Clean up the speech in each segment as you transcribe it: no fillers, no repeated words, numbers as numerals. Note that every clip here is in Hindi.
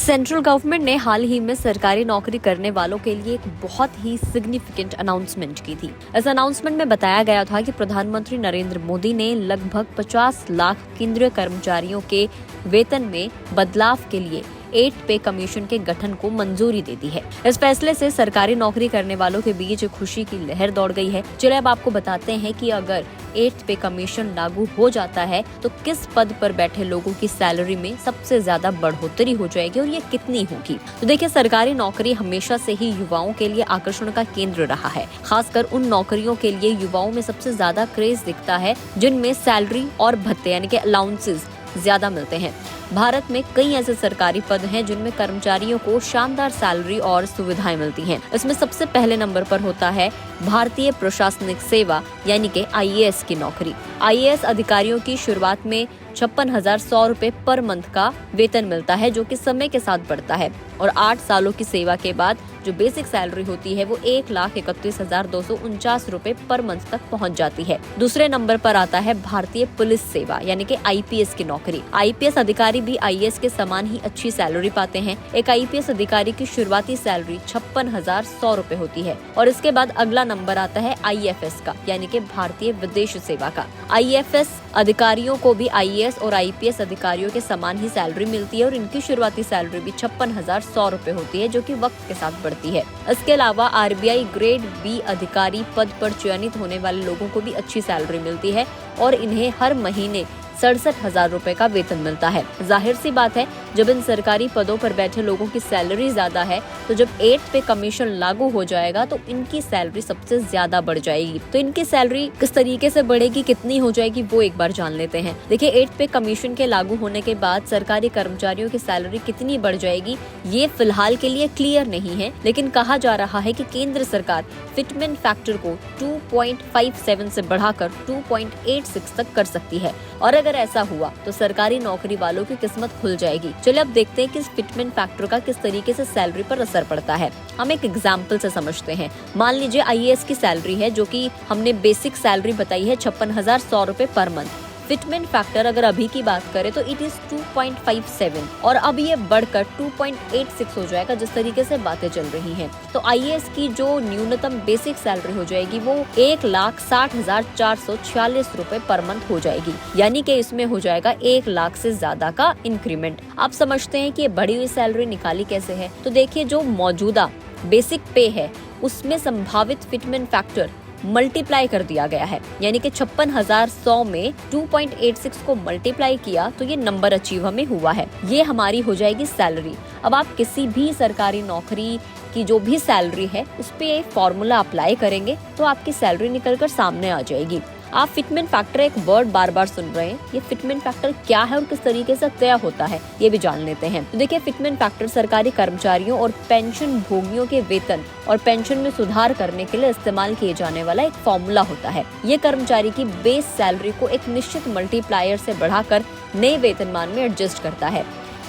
सेंट्रल गवर्नमेंट ने हाल ही में सरकारी नौकरी करने वालों के लिए एक बहुत ही सिग्निफिकेंट अनाउंसमेंट की थी। इस अनाउंसमेंट में बताया गया था कि प्रधानमंत्री नरेंद्र मोदी ने लगभग 50 लाख केंद्रीय कर्मचारियों के वेतन में बदलाव के लिए 8 पे कमीशन के गठन को मंजूरी दे दी है। इस फैसले से सरकारी नौकरी करने वालों के बीच खुशी की लहर दौड़ गई है। चलिए अब आपको बताते हैं कि अगर 8 पे कमीशन लागू हो जाता है तो किस पद पर बैठे लोगों की सैलरी में सबसे ज्यादा बढ़ोतरी हो जाएगी और ये कितनी होगी। तो देखिए, सरकारी नौकरी हमेशा से ही युवाओं के लिए आकर्षण का केंद्र रहा है। खासकर उन नौकरियों के लिए युवाओं में सबसे ज्यादा क्रेज दिखता है जिनमें सैलरी और भत्ते यानी कि अलाउंसेस ज्यादा मिलते हैं। भारत में कई ऐसे सरकारी पद हैं जिनमें कर्मचारियों को शानदार सैलरी और सुविधाएं मिलती हैं। इसमें सबसे पहले नंबर पर होता है भारतीय प्रशासनिक सेवा यानी कि आईएएस की नौकरी। आईएएस अधिकारियों की शुरुआत में 56,100 रुपए पर मंथ का वेतन मिलता है, जो कि समय के साथ बढ़ता है और 8 सालों की सेवा के बाद जो बेसिक सैलरी होती है वो 1,31,249 रुपए पर मंथ तक पहुंच जाती है। दूसरे नंबर पर आता है भारतीय पुलिस सेवा यानी कि आईपीएस की नौकरी। आईपीएस अधिकारी भी आईएएस के समान ही अच्छी सैलरी पाते हैं। एक आईपीएस अधिकारी की शुरुआती सैलरी 56,100 रुपए होती है और इसके बाद अगला नंबर आता है आईएफएस का यानी कि भारतीय विदेश सेवा का। आईएफएस अधिकारियों को भी आईएएस और आईपीएस अधिकारियों के समान ही सैलरी मिलती है और इनकी शुरुआती सैलरी भी 56,100 रुपए होती है, जो कि वक्त के साथ बढ़ती है। इसके अलावा आरबीआई ग्रेड बी अधिकारी पद पर चयनित होने वाले लोगों को भी अच्छी सैलरी मिलती है और इन्हें हर महीने 67,000 रुपए का वेतन मिलता है। जाहिर सी बात है, जब इन सरकारी पदों पर बैठे लोगों की सैलरी ज्यादा है तो जब 8 पे कमीशन लागू हो जाएगा तो इनकी सैलरी सबसे ज्यादा बढ़ जाएगी। तो इनकी सैलरी किस तरीके से बढ़ेगी, कितनी हो जाएगी, वो एक बार जान लेते हैं। देखिए, 8 पे कमीशन के लागू होने के बाद सरकारी कर्मचारियों की सैलरी कितनी बढ़ जाएगी ये फिलहाल के लिए क्लियर नहीं है, लेकिन कहा जा रहा है कि केंद्र सरकार फिटमेंट फैक्टर को 2.57 से बढ़ाकर 2.86 तक कर सकती है और अगर ऐसा हुआ तो सरकारी नौकरी वालों की किस्मत खुल जाएगी। चलिए अब देखते हैं कि इस फिटमेंट फैक्टर का किस तरीके से सैलरी पर असर पड़ता है। हम एक एग्जांपल से समझते हैं। मान लीजिए आईएएस की सैलरी है, जो कि हमने बेसिक सैलरी बताई है 56,100 रुपए पर मंथ। फिटमेंट फैक्टर अगर अभी की बात करें तो इट इज 2.57 और अब ये बढ़कर 2.86 हो जाएगा जिस तरीके से बातें चल रही हैं। तो आईएएस की जो न्यूनतम बेसिक सैलरी हो जाएगी वो 1,60,446 रुपए पर मंथ हो जाएगी, यानी कि इसमें हो जाएगा 1 लाख से ज्यादा का इंक्रीमेंट। आप समझते हैं कि ये बढ़ी हुई सैलरी निकाली कैसे है। तो देखिए, जो मौजूदा बेसिक पे है उसमें संभावित फिटमेंट फैक्टर मल्टीप्लाई कर दिया गया है, यानी कि 56,100 में 2.86 को मल्टीप्लाई किया तो ये नंबर अचीव हमें हुआ है। ये हमारी हो जाएगी सैलरी। अब आप किसी भी सरकारी नौकरी की जो भी सैलरी है उस पे ये फॉर्मूला अप्लाई करेंगे तो आपकी सैलरी निकलकर सामने आ जाएगी। आप फिटमेंट फैक्टर एक वर्ड बार बार सुन रहे हैं, ये फिटमेंट फैक्टर क्या है और किस तरीके से तय होता है ये भी जान लेते हैं। तो देखिए, फिटमेंट फैक्टर सरकारी कर्मचारियों और पेंशन भोगियों के वेतन और पेंशन में सुधार करने के लिए इस्तेमाल किए जाने वाला एक फॉर्मूला होता है। ये कर्मचारी की बेस सैलरी को एक निश्चित मल्टीप्लायर से बढ़ाकर नए वेतनमान में एडजस्ट करता है।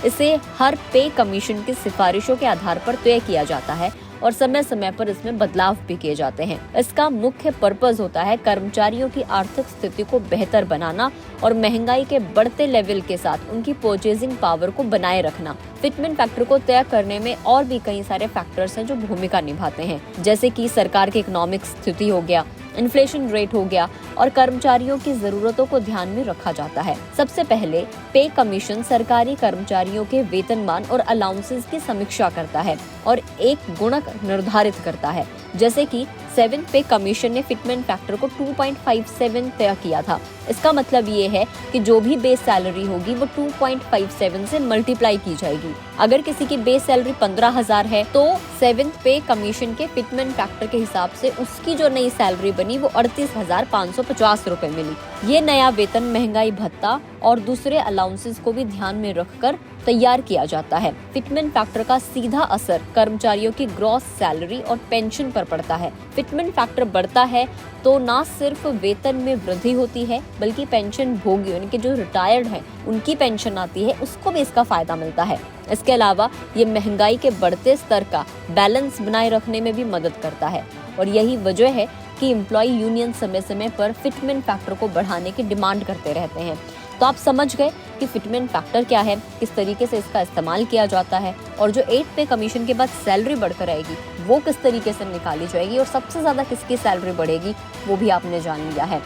इसे हर पे कमीशन की सिफारिशों के आधार पर तय किया जाता है और समय समय पर इसमें बदलाव भी किए जाते हैं। इसका मुख्य पर्पस होता है कर्मचारियों की आर्थिक स्थिति को बेहतर बनाना और महंगाई के बढ़ते लेवल के साथ उनकी परचेजिंग पावर को बनाए रखना। फिटमेंट फैक्टर को तय करने में और भी कई सारे फैक्टर्स हैं जो भूमिका निभाते हैं, जैसे कि सरकार की इकोनॉमिक स्थिति हो गया, इन्फ्लेशन रेट हो गया और कर्मचारियों की जरूरतों को ध्यान में रखा जाता है। सबसे पहले पे कमीशन सरकारी कर्मचारियों के वेतनमान और अलाउंसेस की समीक्षा करता है और एक गुणक निर्धारित करता है, जैसे कि 7 पे कमीशन ने फिटमेंट फैक्टर को 2.57 तय किया था। इसका मतलब ये है कि जो भी बेस सैलरी होगी वो 2.57 से मल्टीप्लाई की जाएगी। अगर किसी की बेस सैलरी 15,000 है तो 7th पे कमीशन के फिटमेंट फैक्टर के हिसाब से उसकी जो नई सैलरी बनी वो 38,550 रुपए मिली। ये नया वेतन महंगाई भत्ता और दूसरे अलाउंसेस को भी ध्यान में रखकर तैयार किया जाता है। फिटमेंट फैक्टर का सीधा असर कर्मचारियों की ग्रॉस सैलरी और पेंशन पर पड़ता है। फिटमेंट फैक्टर बढ़ता है तो न सिर्फ वेतन में वृद्धि होती है बल्कि पेंशन भोगी यानी कि जो रिटायर्ड हैं उनकी पेंशन आती है, उसको भी इसका फायदा मिलता है। इसके अलावा ये महंगाई के बढ़ते स्तर का बैलेंस बनाए रखने में भी मदद करता है और यही वजह है कि एम्प्लॉय यूनियन समय समय पर फिटमेंट फैक्टर को बढ़ाने की डिमांड करते रहते हैं। तो आप समझ गए इसकी फिटमेंट फैक्टर क्या है, किस तरीके से इसका इस्तेमाल किया जाता है, और जो 8 पे कमीशन के बाद सैलरी बढ़कर आएगी वो किस तरीके से निकाली जाएगी, और सबसे ज़्यादा किसकी सैलरी बढ़ेगी वो भी आपने जान लिया है।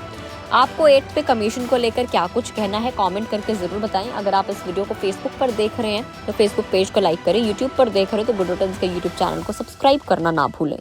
आपको 8 पे कमीशन को लेकर क्या कुछ कहना है, कमेंट करके ज़रूर बताएं। अगर आप इस वीडियो को फेसबुक पर देख रहे हैं तो फेसबुक पेज को लाइक करें, यूट्यूब पर देख रहे हैं तो गुड रिटर्न्स के यूट्यूब चैनल को सब्सक्राइब करना ना भूलें।